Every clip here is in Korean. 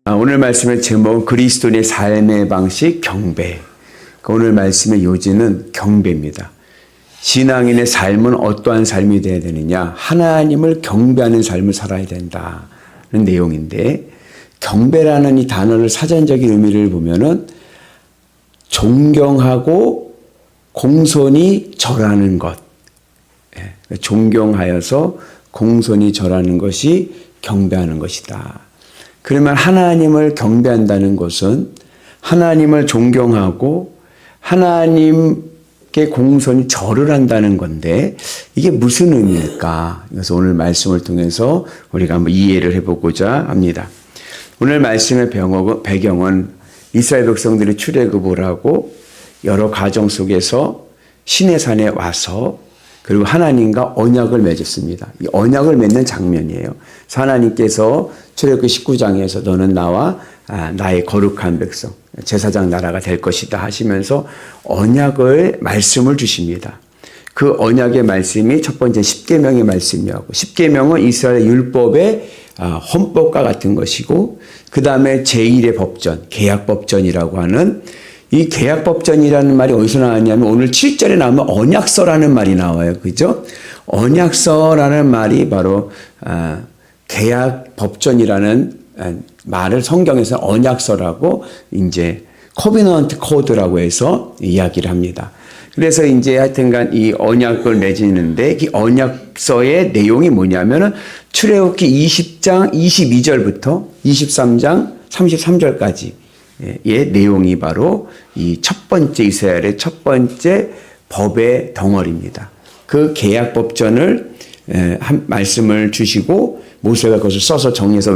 오늘 말씀의 제목은 그리스도인의 삶의 방식 경배. 오늘 말씀의 요지는 경배입니다. 신앙인의 삶은 어떠한 삶이 되어야 되느냐? 하나님을 경배하는 삶을 살아야 된다는 내용인데, 경배라는 이 단어를 사전적인 의미를 보면은 존경하고 공손히 절하는 것. 존경하여서 공손히 절하는 것이 경배하는 것이다. 그러면 하나님을 경배한다는 것은 하나님을 존경하고 하나님께 공손히 절을 한다는 건데, 이게 무슨 의미일까? 그래서 오늘 말씀을 통해서 우리가 한번 이해를 해보고자 합니다. 오늘 말씀의 배경은 이스라엘 백성들이 출애굽을 하고 여러 과정 속에서 시내산에 와서 그리고 하나님과 언약을 맺었습니다. 이 언약을 맺는 장면이에요. 하나님께서 출애굽 19장에서 너는 나와 나의 거룩한 백성, 제사장 나라가 될 것이다 하시면서 언약을 말씀을 주십니다. 그 언약의 말씀이 첫 번째 십계명의 말씀이었고, 십계명은 이스라엘 율법의 헌법과 같은 것이고, 그 다음에 제1의 법전, 계약법전이라고 하는, 이 계약법전이라는 말이 어디서 나왔냐면 오늘 7절에 나오면 언약서라는 말이 나와요. 그죠? 언약서라는 말이 바로 계약법전이라는 말을 성경에서 언약서라고 이제 코비넌트 코드라고 해서 이야기를 합니다. 그래서 이제 하여튼간 이 언약을 맺는데, 이 언약서의 내용이 뭐냐면은 출애굽기 20장 22절부터 23장 33절까지 의 내용이 바로 이 첫 번째 이스라엘의 첫 번째 법의 덩어리입니다. 그 계약법전을 한 말씀을 주시고 모세가 그것을 써서 정리해서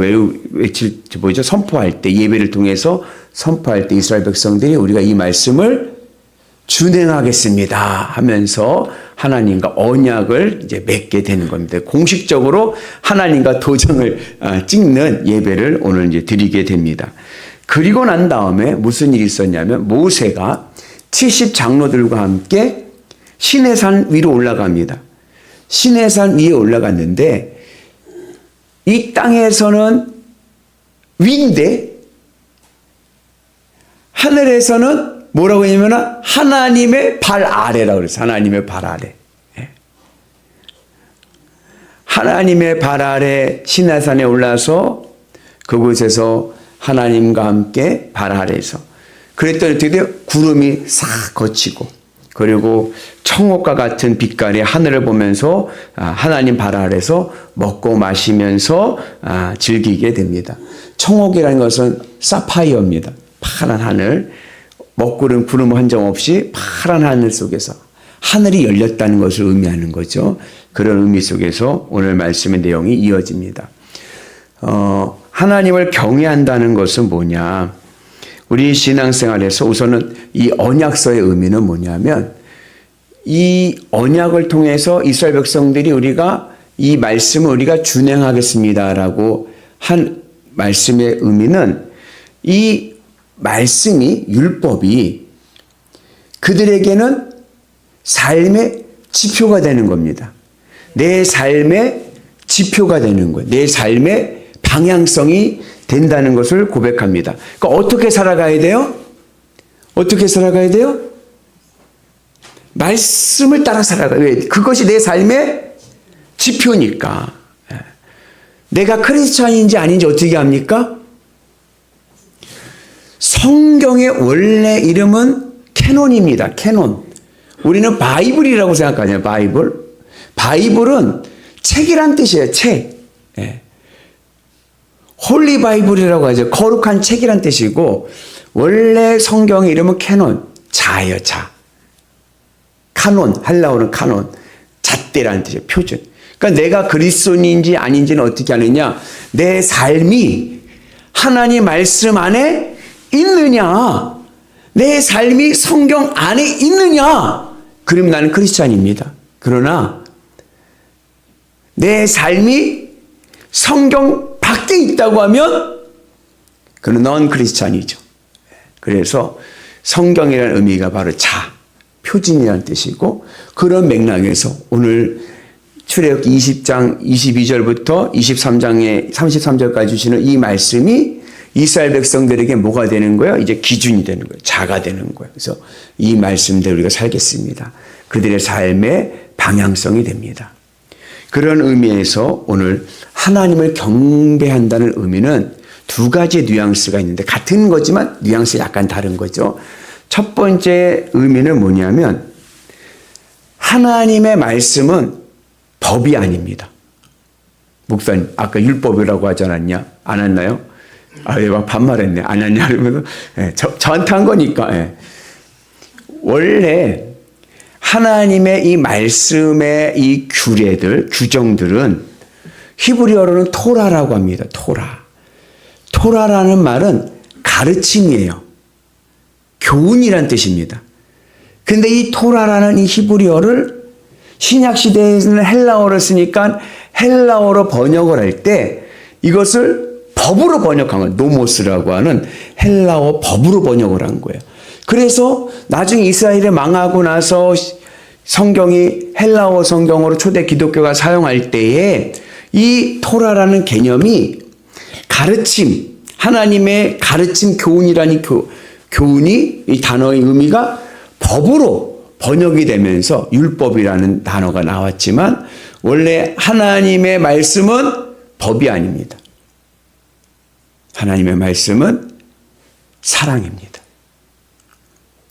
선포할 때, 예배를 통해서 선포할 때 이스라엘 백성들이 우리가 이 말씀을 준행하겠습니다 하면서 하나님과 언약을 이제 맺게 되는 겁니다. 공식적으로 하나님과 도장을 찍는 예배를 오늘 이제 드리게 됩니다. 그리고 난 다음에 무슨 일이 있었냐면 모세가 70 장로들과 함께 시내산 위로 올라갑니다. 시내산 위에 올라갔는데 이 땅에서는 위인데 하늘에서는 뭐라고 하냐면 하나님의 발 아래라고 그랬어요. 하나님의 발 아래. 하나님의 발 아래 시내산에 올라서 그곳에서 하나님과 함께 발 아래에서 그랬더니 드디어 구름이 싹 거치고, 그리고 청옥과 같은 빛깔의 하늘을 보면서 하나님 발 아래에서 먹고 마시면서 즐기게 됩니다. 청옥이라는 것은 사파이어입니다. 파란 하늘, 먹구름 구름 한 점 없이 파란 하늘 속에서 하늘이 열렸다는 것을 의미하는 거죠. 그런 의미 속에서 오늘 말씀의 내용이 이어집니다. 하나님을 경외한다는 것은 뭐냐? 우리 신앙생활에서 우선은 이 언약서의 의미는 뭐냐면, 이 언약을 통해서 이스라엘 백성들이 우리가 이 말씀을 우리가 준행하겠습니다라고 한 말씀의 의미는, 이 말씀이, 율법이 그들에게는 삶의 지표가 되는 겁니다. 내 삶의 지표가 되는 거예요. 내 삶의 방향성이 된다는 것을 고백합니다. 그러니까 어떻게 살아가야 돼요? 어떻게 살아가야 돼요? 말씀을 따라 살아가야 돼요. 그것이 내 삶의 지표니까. 내가 크리스찬인지 아닌지 어떻게 합니까? 성경의 원래 이름은 캐논입니다. 캐논. 우리는 바이블이라고 생각하잖아요. 바이블. 바이블은 책이란 뜻이에요. 책. 홀리 바이블이라고 하죠. 거룩한 책이란 뜻이고, 원래 성경의 이름은 캐논, 자예요, 자. 카논, 헬라어는 카논, 잣대라는 뜻이에요, 표준. 그러니까 내가 그리스도인인지 아닌지는 어떻게 하느냐? 내 삶이 하나님 말씀 안에 있느냐? 내 삶이 성경 안에 있느냐? 그럼 나는 크리스찬입니다. 그러나 내 삶이 성경 밖에 있다고 하면 그는 넌 크리스찬이죠. 그래서 성경이라는 의미가 바로 자, 표준이라는 뜻이고, 그런 맥락에서 오늘 출애굽기 20장 22절부터 23장의 33절까지 주시는 이 말씀이 이스라엘 백성들에게 뭐가 되는 거예요? 이제 기준이 되는 거예요. 자가 되는 거예요. 그래서 이 말씀대로 우리가 살겠습니다. 그들의 삶의 방향성이 됩니다. 그런 의미에서 오늘 하나님을 경배한다는 의미는 두 가지 뉘앙스가 있는데 같은 거지만 뉘앙스 약간 다른 거죠. 첫 번째 의미는 뭐냐면 하나님의 말씀은 법이 아닙니다. 목사님 아까 율법이라고 하지 않았냐? 안 했나요? 막 반말했네. 안 했냐? 그러면서 저한테 한 거니까. 원래 하나님의 이 말씀의 이 규례들, 규정들은 히브리어로는 토라라고 합니다. 토라. 토라라는 말은 가르침이에요. 교훈이란 뜻입니다. 근데 이 토라라는 이 히브리어를 신약 시대에서는 헬라어를 쓰니까 헬라어로 번역을 할 때 이것을 법으로 번역한 거예요. 노모스라고 하는 헬라어 법으로 번역을 한 거예요. 그래서 나중에 이스라엘이 망하고 나서 성경이 헬라어 성경으로 초대 기독교가 사용할 때에 이 토라라는 개념이 가르침, 하나님의 가르침 교훈이라는 교훈이 이 단어의 의미가 법으로 번역이 되면서 율법이라는 단어가 나왔지만 원래 하나님의 말씀은 법이 아닙니다. 하나님의 말씀은 사랑입니다.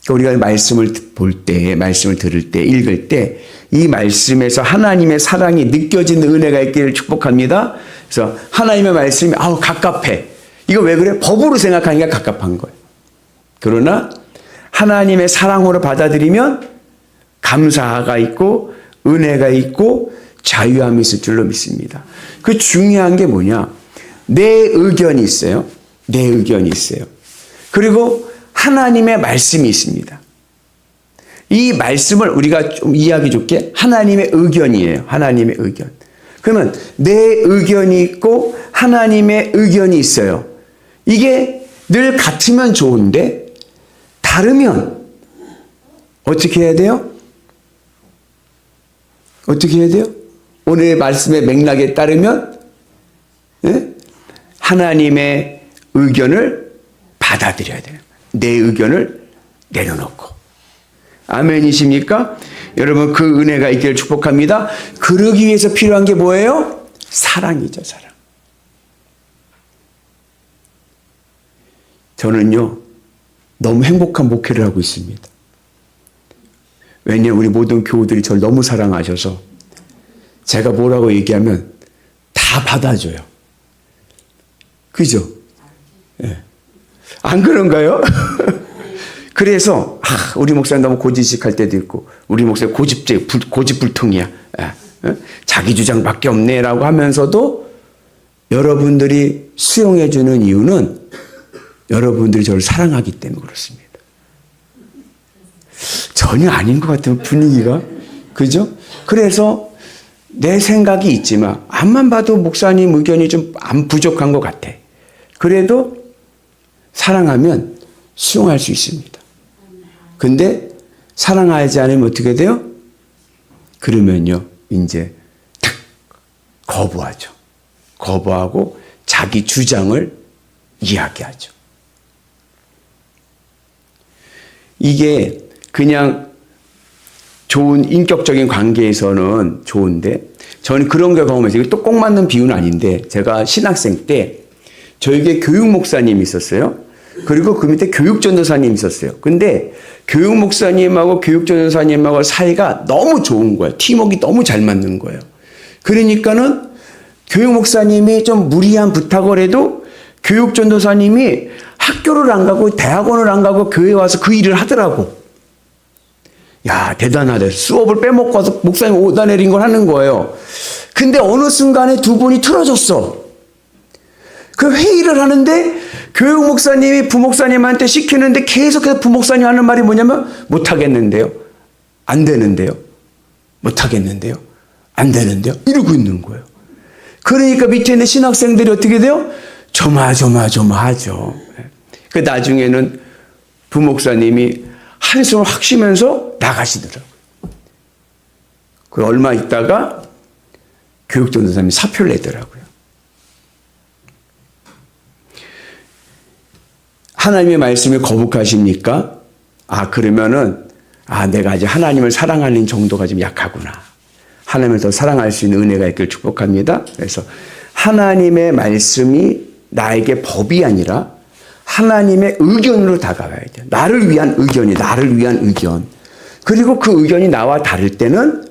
우리가 말씀을 볼 때, 말씀을 들을 때, 읽을 때 이 말씀에서 하나님의 사랑이 느껴지는 은혜가 있기를 축복합니다. 그래서 하나님의 말씀이 갑갑해. 이거 왜 그래? 법으로 생각하니까 갑갑한 거예요. 그러나 하나님의 사랑으로 받아들이면 감사가 있고 은혜가 있고 자유함이 있을 줄로 믿습니다. 그 중요한 게 뭐냐? 내 의견이 있어요. 내 의견이 있어요. 그리고 하나님의 말씀이 있습니다. 이 말씀을 우리가 좀 이해하기 좋게 하나님의 의견이에요. 하나님의 의견. 그러면 내 의견이 있고 하나님의 의견이 있어요. 이게 늘 같으면 좋은데 다르면 어떻게 해야 돼요? 어떻게 해야 돼요? 오늘의 말씀의 맥락에 따르면 하나님의 의견을 받아들여야 돼요. 내 의견을 내려놓고. 아멘이십니까? 여러분 그 은혜가 있기를 축복합니다. 그러기 위해서 필요한 게 뭐예요? 사랑이죠, 사랑. 저는요 너무 행복한 목회를 하고 있습니다. 왜냐하면 우리 모든 교우들이 저를 너무 사랑하셔서 제가 뭐라고 얘기하면 다 받아줘요. 그죠? 네. 안 그런가요? 그래서 우리 목사님 너무 고지식할 때도 있고 우리 목사님 고집불통이야. 자기 주장밖에 없네라고 하면서도 여러분들이 수용해 주는 이유는 여러분들이 저를 사랑하기 때문에 그렇습니다. 전혀 아닌 것 같은 분위기가. 그죠? 그래서 내 생각이 있지만 앞만 봐도 목사님 의견이 좀 안 부족한 것 같아. 그래도 사랑하면 수용할 수 있습니다. 근데 사랑하지 않으면 어떻게 돼요? 그러면요 이제 탁 거부하죠. 거부하고 자기 주장을 이야기하죠. 이게 그냥 좋은 인격적인 관계에서는 좋은데 저는 그런 걸 경험해서 이게 또 꼭 맞는 비유는 아닌데 제가 신학생 때 저에게 교육 목사님이 있었어요. 그리고 그 밑에 교육 전도사님이 있었어요. 근데 교육 목사님하고 교육 전도사님하고 사이가 너무 좋은 거예요. 팀워크가 너무 잘 맞는 거예요. 그러니까는 교육 목사님이 좀 무리한 부탁을 해도 교육 전도사님이 학교를 안 가고 대학원을 안 가고 교회에 와서 그 일을 하더라고. 야, 대단하다. 수업을 빼먹고 와서 목사님 오다 내린 걸 하는 거예요. 근데 어느 순간에 두 분이 틀어졌어. 그 회의를 하는데 교육 목사님이 부목사님한테 시키는데 계속해서 부목사님 하는 말이 뭐냐면 못하겠는데요. 안 되는데요. 못하겠는데요. 안 되는데요. 이러고 있는 거예요. 그러니까 밑에 있는 신학생들이 어떻게 돼요? 조마조마하죠. 그 나중에는 부목사님이 한숨을 확 쉬면서 나가시더라고요. 그 얼마 있다가 교육전도사님이 사표를 내더라고요. 하나님의 말씀에 거북하십니까? 그러면은 내가 아직 하나님을 사랑하는 정도가 좀 약하구나. 하나님을 더 사랑할 수 있는 은혜가 있길 축복합니다. 그래서 하나님의 말씀이 나에게 법이 아니라 하나님의 의견으로 다가와야 돼요. 나를 위한 의견이 나를 위한 의견. 그리고 그 의견이 나와 다를 때는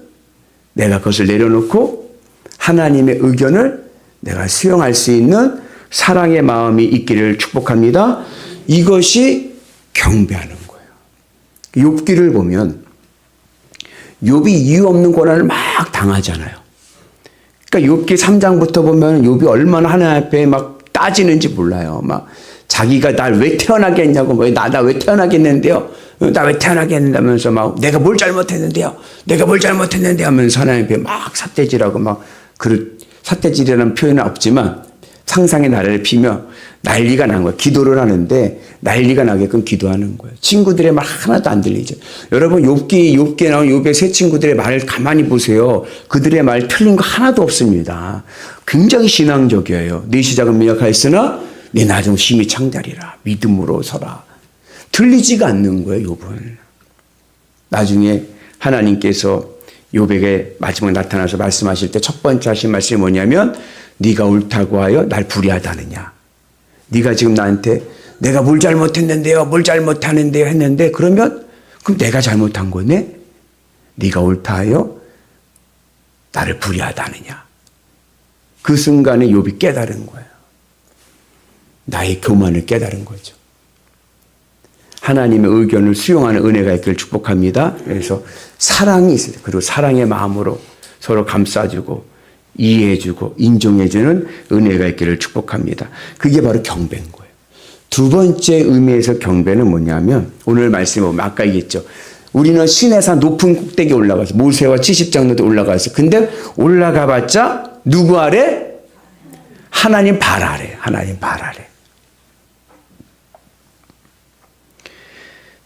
내가 그것을 내려놓고 하나님의 의견을 내가 수용할 수 있는 사랑의 마음이 있기를 축복합니다. 이것이 경배하는 거예요. 욥기를 보면 욥이 이유 없는 고난을 막 당하잖아요. 그러니까 욥기 3장부터 보면 욥이 얼마나 하나님 앞에 막 따지는지 몰라요. 막 자기가 날 왜 태어나게 했냐고, 나 왜 태어나게 했는데요? 나 왜 태어나게 했는다면서 막 내가 뭘 잘못했는데요? 내가 뭘 잘못했는데 하면서 하나님 앞에 막 삿대질하고 막 삿대질이라는 표현은 없지만 상상의 나래를 피며 난리가 난 거예요. 기도를 하는데 난리가 나게끔 기도하는 거예요. 친구들의 말 하나도 안 들리죠. 여러분 욥기에 나온 욥의 세 친구들의 말을 가만히 보세요. 그들의 말 틀린 거 하나도 없습니다. 굉장히 신앙적이에요. 네 시작은 미약하였으나 내 나중 심히 창달이라. 믿음으로 서라. 들리지가 않는 거예요. 욥은. 나중에 하나님께서 욥에게 마지막에 나타나서 말씀하실 때 첫 번째 하신 말씀이 뭐냐면 네가 옳다고 하여 날 불의하다느냐. 네가 지금 나한테 내가 뭘 잘못했는데요. 뭘 잘못하는데요 했는데 그러면 그럼 내가 잘못한 거네. 네가 옳다 하여 나를 불의하다느냐. 그 순간에 욥이 깨달은 거예요. 나의 교만을 깨달은 거죠. 하나님의 의견을 수용하는 은혜가 있기를 축복합니다. 그래서 사랑이 있어요. 그리고 사랑의 마음으로 서로 감싸주고 이해해주고 인정해주는 은혜가 있기를 축복합니다. 그게 바로 경배인 거예요. 두 번째 의미에서 경배는 뭐냐면 오늘 말씀에 보면 아까 얘기했죠. 우리는 시내산 높은 꼭대기에 올라가서 모세와 70장로도 올라가서 근데 올라가봤자 누구 아래? 하나님 발 아래. 하나님 발 아래.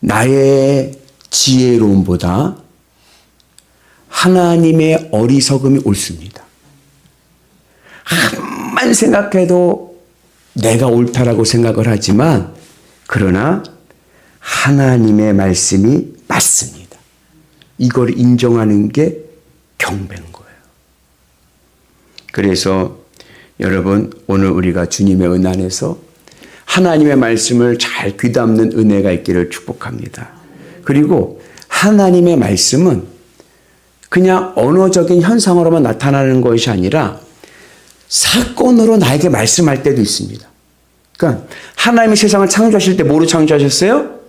나의 지혜로움보다 하나님의 어리석음이 옳습니다. 한만 생각해도 내가 옳다라고 생각을 하지만 그러나 하나님의 말씀이 맞습니다. 이걸 인정하는 게 경배인 거예요. 그래서 여러분 오늘 우리가 주님의 은 안에서 하나님의 말씀을 잘 귀담는 은혜가 있기를 축복합니다. 그리고 하나님의 말씀은 그냥 언어적인 현상으로만 나타나는 것이 아니라 사건으로 나에게 말씀할 때도 있습니다. 그러니까 하나님이 세상을 창조하실 때 뭐로 창조하셨어요?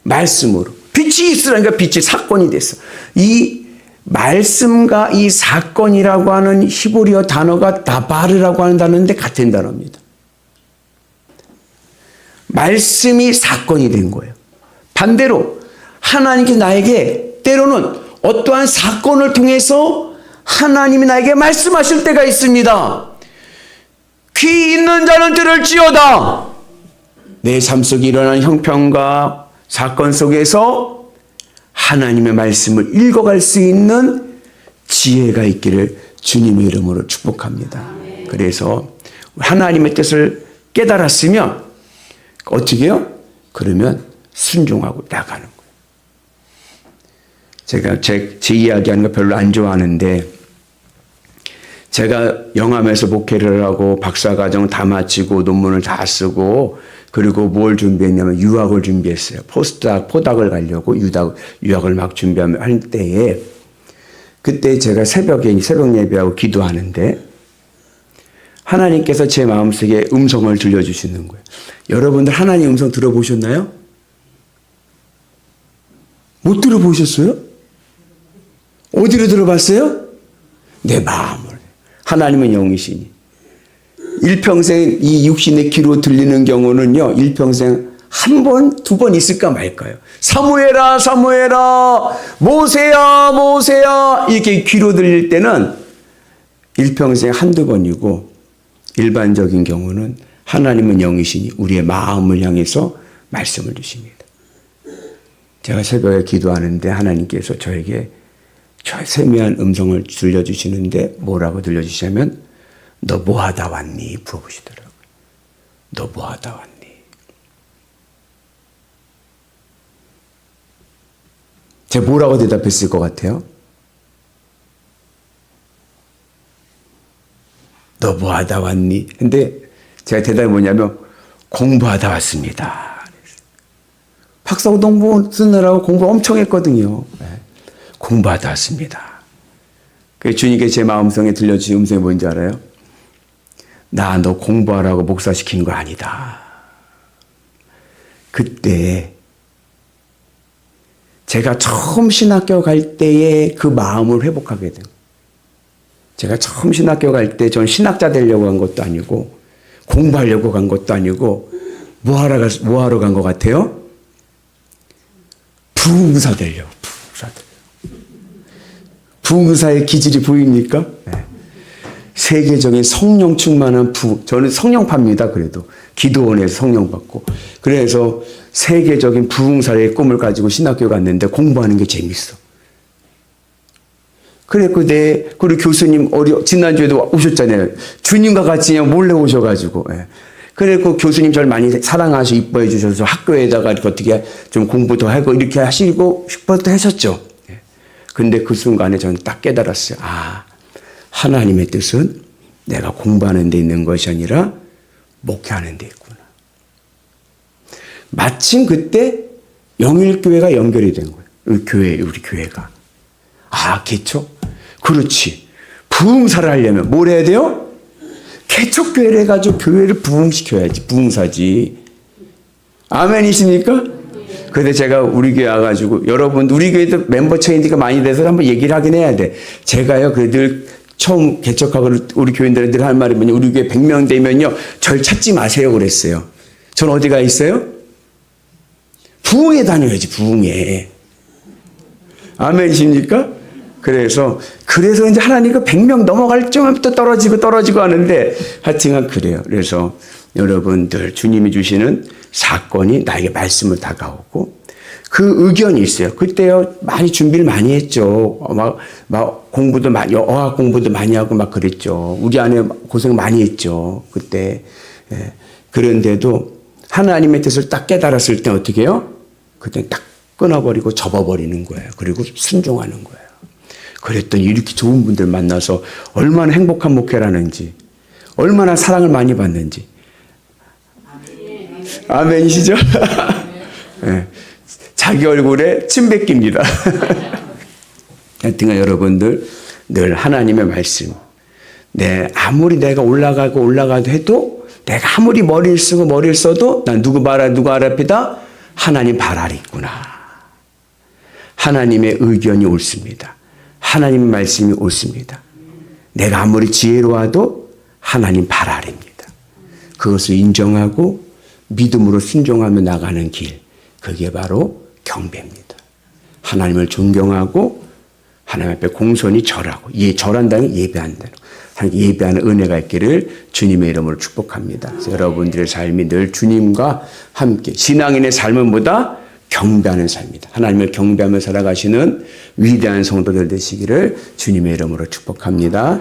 말씀으로. 빛이 있으라니까 빛이 사건이 됐어. 이 말씀과 이 사건이라고 하는 히브리어 단어가 다바르라고 하는 단어인데 같은 단어입니다. 말씀이 사건이 된 거예요. 반대로 하나님께서 나에게 때로는 어떠한 사건을 통해서 하나님이 나에게 말씀하실 때가 있습니다. 귀 있는 자는 들을지어다. 내 삶 속에 일어난 형편과 사건 속에서 하나님의 말씀을 읽어갈 수 있는 지혜가 있기를 주님의 이름으로 축복합니다. 그래서 하나님의 뜻을 깨달았으면 어떻게 해요? 그러면 순종하고 나가는 거예요. 제가 제 이야기하는 거 별로 안 좋아하는데 제가 영암에서 목회를 하고 박사과정 다 마치고 논문을 다 쓰고 그리고 뭘 준비했냐면 유학을 준비했어요. 포닥을 가려고 유학을 막 준비할 때에 그때 제가 새벽 예배하고 기도하는데 하나님께서 제 마음속에 음성을 들려주시는 거예요. 여러분들 하나님 음성 들어보셨나요? 못 들어보셨어요? 어디로 들어봤어요? 내 마음을. 하나님은 영이시니. 일평생 이 육신의 귀로 들리는 경우는요. 일평생 한 번, 두 번 있을까 말까요? 사무엘아 사무엘아 모세야 모세야 이렇게 귀로 들릴 때는 일평생 한두 번이고 일반적인 경우는 하나님은 영이시니 우리의 마음을 향해서 말씀을 주십니다. 제가 새벽에 기도하는데 하나님께서 저에게 저 세미한 음성을 들려주시는데 뭐라고 들려주시냐면 너 뭐하다 왔니? 물어보시더라고요. 너 뭐하다 왔니? 제가 뭐라고 대답했을 것 같아요? 너 뭐 하다 왔니? 근데 제가 대답이 뭐냐면 공부하다 왔습니다. 박사고등부 쓰느라고 공부 엄청 했거든요. 공부하다 왔습니다. 그 주님께 제 마음속에 들려주신 음성이 뭔지 알아요? 나 너 공부하라고 목사시킨 거 아니다. 그때 제가 처음 신학교 갈 때의 그 마음을 회복하게 돼요. 제가 처음 신학교 갈 때 전 신학자 되려고 간 것도 아니고 공부하려고 간 것도 아니고 뭐 하러 간 것 같아요? 부흥사 되려고. 부흥사의 기질이 보입니까? 네. 세계적인 성령 충만한 저는 성령파입니다. 그래도 기도원에서 성령 받고 그래서 세계적인 부흥사의 꿈을 가지고 신학교 갔는데 공부하는 게 재밌어. 그리고 교수님 지난주에도 오셨잖아요. 주님과 같이 그냥 몰래 오셔가지고. 그리고 교수님 저를 많이 사랑하시고 이뻐해 주셔서 학교에다가 어떻게 좀 공부도 하고 이렇게 하시고 싶어도 하셨죠. 근데 그 순간에 저는 딱 깨달았어요. 아, 하나님의 뜻은 내가 공부하는 데 있는 것이 아니라 목회하는 데 있구나. 마침 그때 영일교회가 연결이 된 거예요. 우리 교회가. 아, 개척? 그렇지. 부흥사를 하려면 뭘 해야 돼요? 개척교회를 해가지고 교회를 부흥시켜야지. 부흥사지. 아멘이십니까? 근데 제가 우리 교회 와가지고 여러분 우리 교회도 멤버 체인지가 많이 돼서 한번 얘기를 하긴 해야 돼. 제가요 늘 처음 개척하고 우리 교인들은 늘 할 말이 뭐냐. 우리 교회 100명 되면요 절 찾지 마세요 그랬어요. 전 어디 가 있어요? 부흥회 다녀야지. 부흥회. 아멘이십니까? 그래서 이제 하나님 그 100명 넘어갈 쯤부터 떨어지고 하는데 하여튼 그래요. 그래서 여러분들 주님이 주시는 사건이 나에게 말씀을 다가오고 그 의견이 있어요. 그때요 많이 준비를 많이 했죠. 막 공부도 많이 어학 공부도 많이 하고 막 그랬죠. 우리 안에 고생 많이 했죠. 그때. 그런데도 하나님의 뜻을 딱 깨달았을 때 어떻게 해요? 그때 딱 끊어버리고 접어버리는 거예요. 그리고 순종하는 거예요. 그랬더니 이렇게 좋은 분들 만나서 얼마나 행복한 목회라는지 얼마나 사랑을 많이 받는지. 아멘이시죠? 네. 자기 얼굴에 침 뱉깁니다. 하여튼 여러분들 늘 하나님의 말씀. 아무리 내가 올라가도 해도 내가 아무리 머리를 써도 난 누구 앞이다? 하나님 발 아래 있구나. 하나님의 의견이 옳습니다. 하나님의 말씀이 옳습니다. 내가 아무리 지혜로워도 하나님 발 아래입니다. 그것을 인정하고 믿음으로 순종하며 나가는 길. 그게 바로 경배입니다. 하나님을 존경하고 하나님 앞에 공손히 절하고 절한다는 게 예배한다는 예배하는 은혜가 있기를 주님의 이름으로 축복합니다. 그래서 여러분들의 삶이 늘 주님과 함께 신앙인의 삶은 뭐다? 경배하는 삶이다. 하나님을 경배하며 살아가시는 위대한 성도들 되시기를 주님의 이름으로 축복합니다.